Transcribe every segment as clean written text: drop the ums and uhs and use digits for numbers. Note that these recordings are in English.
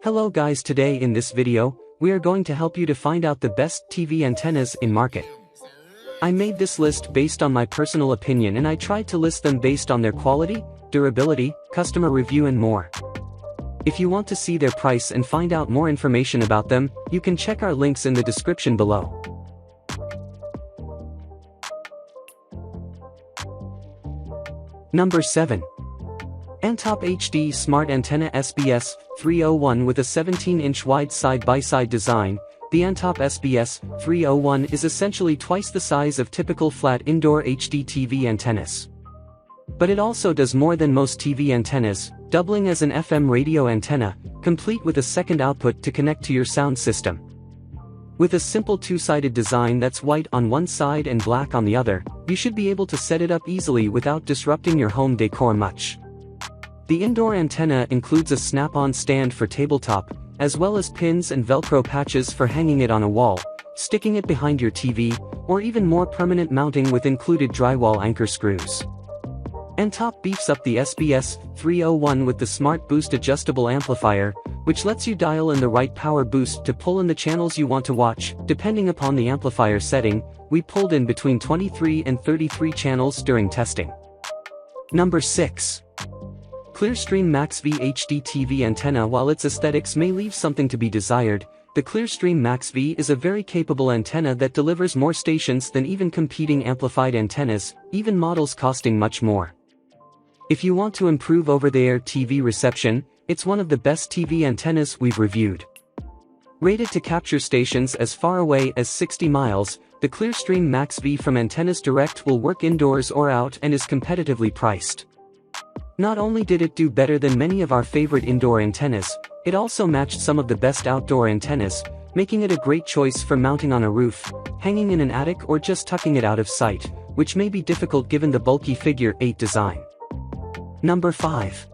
Hello guys, today in this video, we are going to help you to find out the best TV antennas in market. I made this list based on my personal opinion and I tried to list them based on their quality, durability, customer review and more. If you want to see their price and find out more information about them, you can check our links in the description below. Number 7. Antop HD Smart Antenna SBS 301 with a 17-inch wide side-by-side design. The Antop SBS 301 is essentially twice the size of typical flat indoor HD TV antennas. But it also does more than most TV antennas, doubling as an FM radio antenna, complete with a second output to connect to your sound system. With a simple two-sided design that's white on one side and black on the other, you should be able to set it up easily without disrupting your home decor much. The indoor antenna includes a snap-on stand for tabletop, as well as pins and Velcro patches for hanging it on a wall, sticking it behind your TV, or even more permanent mounting with included drywall anchor screws. Antop beefs up the SBS 301 with the Smart Boost adjustable amplifier, which lets you dial in the right power boost to pull in the channels you want to watch. Depending upon the amplifier setting, we pulled in between 23 and 33 channels during testing. Number 6. Clearstream Max V HD TV Antenna. While its aesthetics may leave something to be desired, the Clearstream Max V is a very capable antenna that delivers more stations than even competing amplified antennas, even models costing much more. If you want to improve over-the-air TV reception, it's one of the best TV antennas we've reviewed. Rated to capture stations as far away as 60 miles, the Clearstream Max V from Antennas Direct will work indoors or out and is competitively priced. Not only did it do better than many of our favorite indoor antennas, it also matched some of the best outdoor antennas, making it a great choice for mounting on a roof, hanging in an attic or just tucking it out of sight, which may be difficult given the bulky Figure 8 design. Number 5.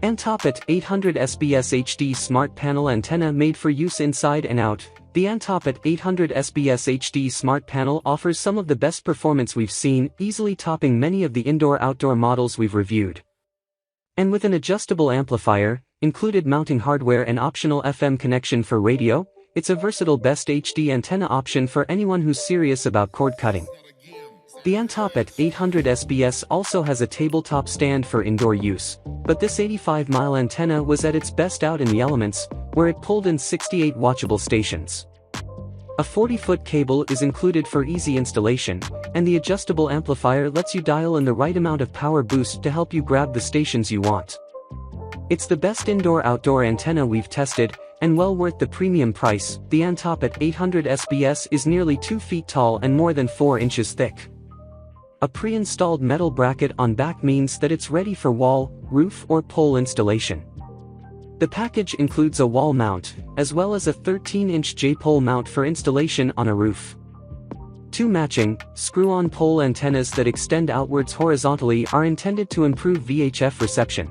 Antop at 800 SBS HD Smart Panel Antenna made for use inside and out. The Antop at 800 SBS HD Smart Panel offers some of the best performance we've seen, easily topping many of the indoor-outdoor models we've reviewed. And with an adjustable amplifier, included mounting hardware and optional FM connection for radio, it's a versatile best HD antenna option for anyone who's serious about cord cutting. The Antop at 800 SBS also has a tabletop stand for indoor use, but this 85-mile antenna was at its best out in the elements, where it pulled in 68 watchable stations. A 40-foot cable is included for easy installation, and the adjustable amplifier lets you dial in the right amount of power boost to help you grab the stations you want. It's the best indoor-outdoor antenna we've tested, and well worth the premium price. The Antop at 800 SBS is nearly 2 feet tall and more than 4 inches thick. A pre-installed metal bracket on back means that it's ready for wall, roof or pole installation. The package includes a wall mount, as well as a 13-inch J-pole mount for installation on a roof. 2 matching, screw-on pole antennas that extend outwards horizontally are intended to improve VHF reception.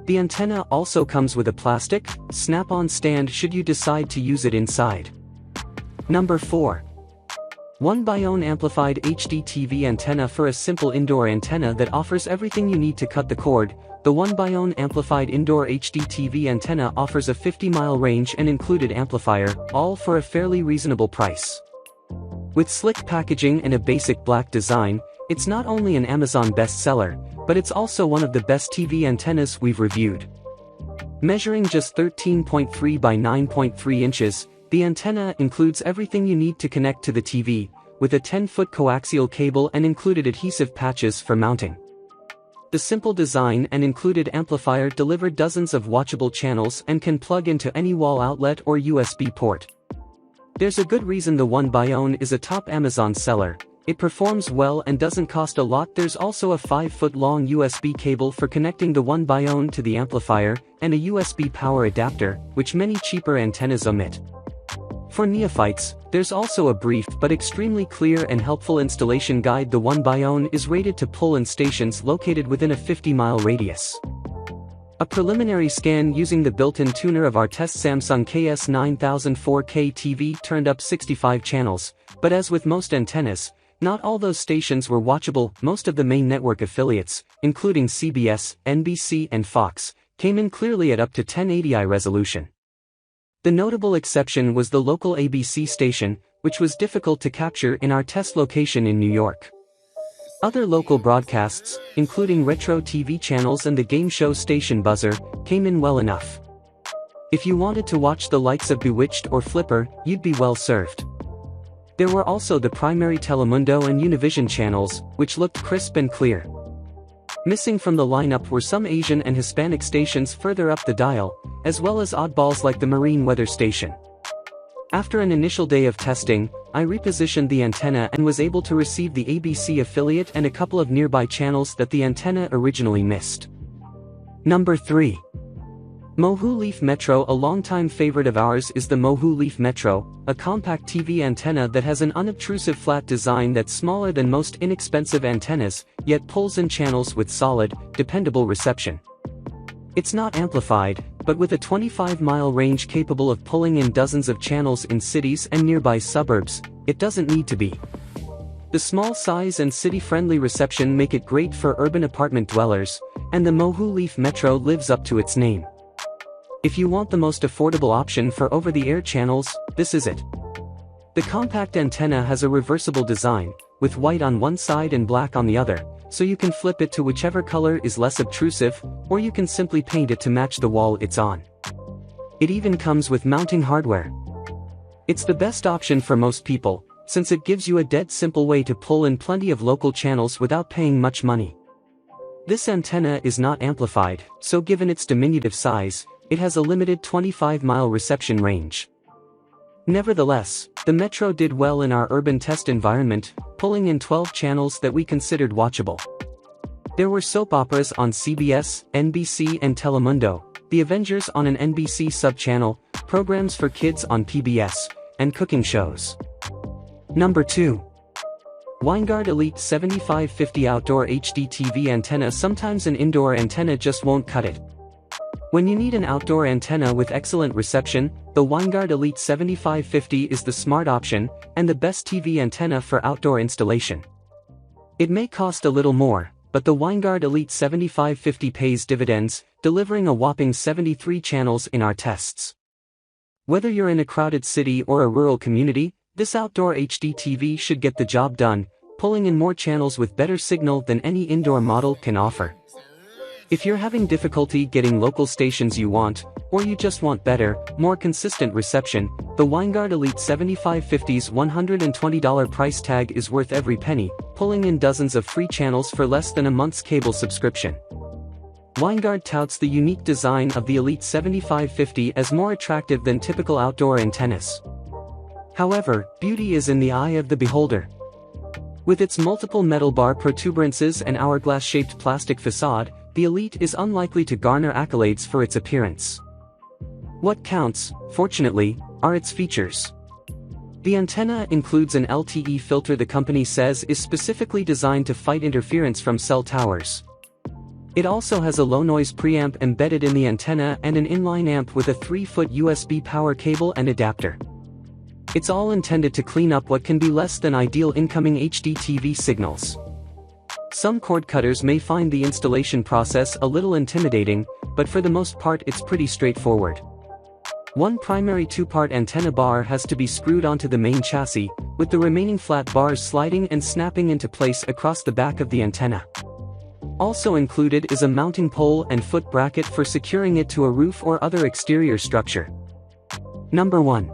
The antenna also comes with a plastic, snap-on stand should you decide to use it inside. Number 4. 1x1 Amplified HD TV Antenna. For a simple indoor antenna that offers everything you need to cut the cord, the 1x1 Amplified Indoor HD TV Antenna offers a 50-mile range and included amplifier, all for a fairly reasonable price. With slick packaging and a basic black design, it's not only an Amazon bestseller, but it's also one of the best TV antennas we've reviewed. Measuring just 13.3 by 9.3 inches, the antenna includes everything you need to connect to the TV, with a 10-foot coaxial cable and included adhesive patches for mounting. The simple design and included amplifier deliver dozens of watchable channels and can plug into any wall outlet or USB port. There's a good reason the 1x1 is a top Amazon seller. It performs well and doesn't cost a lot. There's also a 5-foot-long USB cable for connecting the 1x1 to the amplifier, and a USB power adapter, which many cheaper antennas omit. For neophytes, there's also a brief but extremely clear and helpful installation guide. The 1x1 is rated to pull in stations located within a 50-mile radius. A preliminary scan using the built-in tuner of our test Samsung KS9000 4K TV turned up 65 channels, but as with most antennas, not all those stations were watchable. Most of the main network affiliates, including CBS, NBC and Fox, came in clearly at up to 1080i resolution. The notable exception was the local ABC station, which was difficult to capture in our test location in New York. Other local broadcasts, including retro TV channels and the game show station Buzzer, came in well enough. If you wanted to watch the likes of Bewitched or Flipper, you'd be well served. There were also the primary Telemundo and Univision channels, which looked crisp and clear. Missing from the lineup were some Asian and Hispanic stations further up the dial, as well as oddballs like the Marine Weather Station. After an initial day of testing, I repositioned the antenna and was able to receive the ABC affiliate and a couple of nearby channels that the antenna originally missed. Number 3. Mohu Leaf Metro. A longtime favorite of ours is the Mohu Leaf Metro, a compact TV antenna that has an unobtrusive flat design that's smaller than most inexpensive antennas, yet pulls in channels with solid, dependable reception. It's not amplified, but with a 25-mile range capable of pulling in dozens of channels in cities and nearby suburbs, it doesn't need to be. The small size and city-friendly reception make it great for urban apartment dwellers, and the Mohu Leaf Metro lives up to its name. If you want the most affordable option for over-the-air channels, this is it. The compact antenna has a reversible design, with white on one side and black on the other, so you can flip it to whichever color is less obtrusive, or you can simply paint it to match the wall it's on. It even comes with mounting hardware. It's the best option for most people, since it gives you a dead simple way to pull in plenty of local channels without paying much money. This antenna is not amplified, so given its diminutive size, it has a limited 25-mile reception range. Nevertheless, the Metro did well in our urban test environment, pulling in 12 channels that we considered watchable. There were soap operas on CBS, NBC and Telemundo, The Avengers on an NBC sub-channel, programs for kids on PBS, and cooking shows. Number 2. WineGuard Elite 7550 Outdoor HD TV Antenna. Sometimes an indoor antenna just won't cut it. When you need an outdoor antenna with excellent reception, the WineGuard Elite 7550 is the smart option, and the best TV antenna for outdoor installation. It may cost a little more, but the WineGuard Elite 7550 pays dividends, delivering a whopping 73 channels in our tests. Whether you're in a crowded city or a rural community, this outdoor HD TV should get the job done, pulling in more channels with better signal than any indoor model can offer. If you're having difficulty getting local stations you want, or you just want better, more consistent reception, the WineGuard Elite 7550's $120 price tag is worth every penny, pulling in dozens of free channels for less than a month's cable subscription. WineGuard touts the unique design of the Elite 7550 as more attractive than typical outdoor antennas. However, beauty is in the eye of the beholder. With its multiple metal bar protuberances and hourglass-shaped plastic facade, the Elite is unlikely to garner accolades for its appearance. What counts, fortunately, are its features. The antenna includes an LTE filter the company says is specifically designed to fight interference from cell towers. It also has a low-noise preamp embedded in the antenna and an inline amp with a 3-foot USB power cable and adapter. It's all intended to clean up what can be less than ideal incoming HD TV signals. Some cord cutters may find the installation process a little intimidating, but for the most part it's pretty straightforward. One primary 2-part antenna bar has to be screwed onto the main chassis, with the remaining flat bars sliding and snapping into place across the back of the antenna. Also included is a mounting pole and foot bracket for securing it to a roof or other exterior structure. Number 1.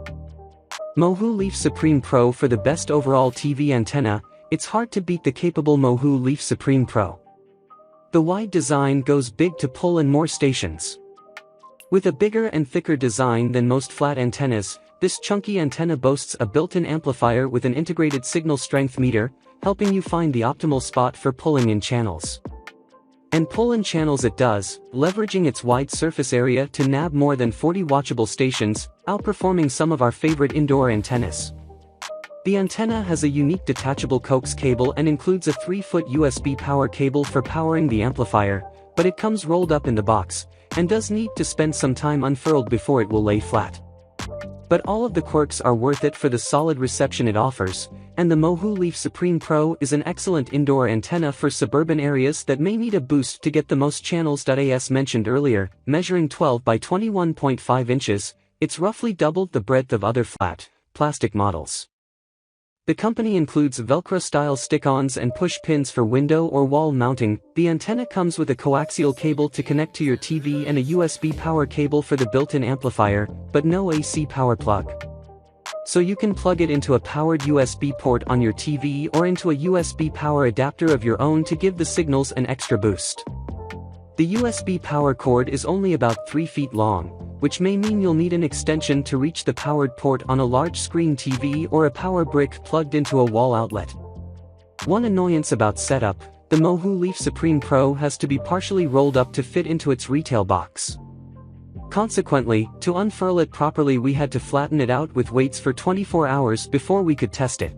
Mohu Leaf Supreme Pro. For the best overall TV antenna, it's hard to beat the capable Mohu Leaf Supreme Pro. The wide design goes big to pull in more stations. With a bigger and thicker design than most flat antennas, this chunky antenna boasts a built-in amplifier with an integrated signal strength meter, helping you find the optimal spot for pulling in channels. And pull in channels it does, leveraging its wide surface area to nab more than 40 watchable stations, outperforming some of our favorite indoor antennas. The antenna has a unique detachable coax cable and includes a 3-foot USB power cable for powering the amplifier, but it comes rolled up in the box, and does need to spend some time unfurled before it will lay flat. But all of the quirks are worth it for the solid reception it offers, And the Mohu Leaf Supreme Pro is an excellent indoor antenna for suburban areas that may need a boost to get the most channels. As mentioned earlier, measuring 12 by 21.5 inches, it's roughly doubled the breadth of other flat, plastic models. The company includes Velcro-style stick-ons and push pins for window or wall mounting. The antenna comes with a coaxial cable to connect to your TV and a USB power cable for the built-in amplifier, but no AC power plug. So you can plug it into a powered USB port on your TV or into a USB power adapter of your own to give the signals an extra boost. The USB power cord is only about 3 feet long, which may mean you'll need an extension to reach the powered port on a large screen TV or a power brick plugged into a wall outlet. One annoyance about setup: the Mohu Leaf Supreme Pro has to be partially rolled up to fit into its retail box. Consequently, to unfurl it properly we had to flatten it out with weights for 24 hours before we could test it.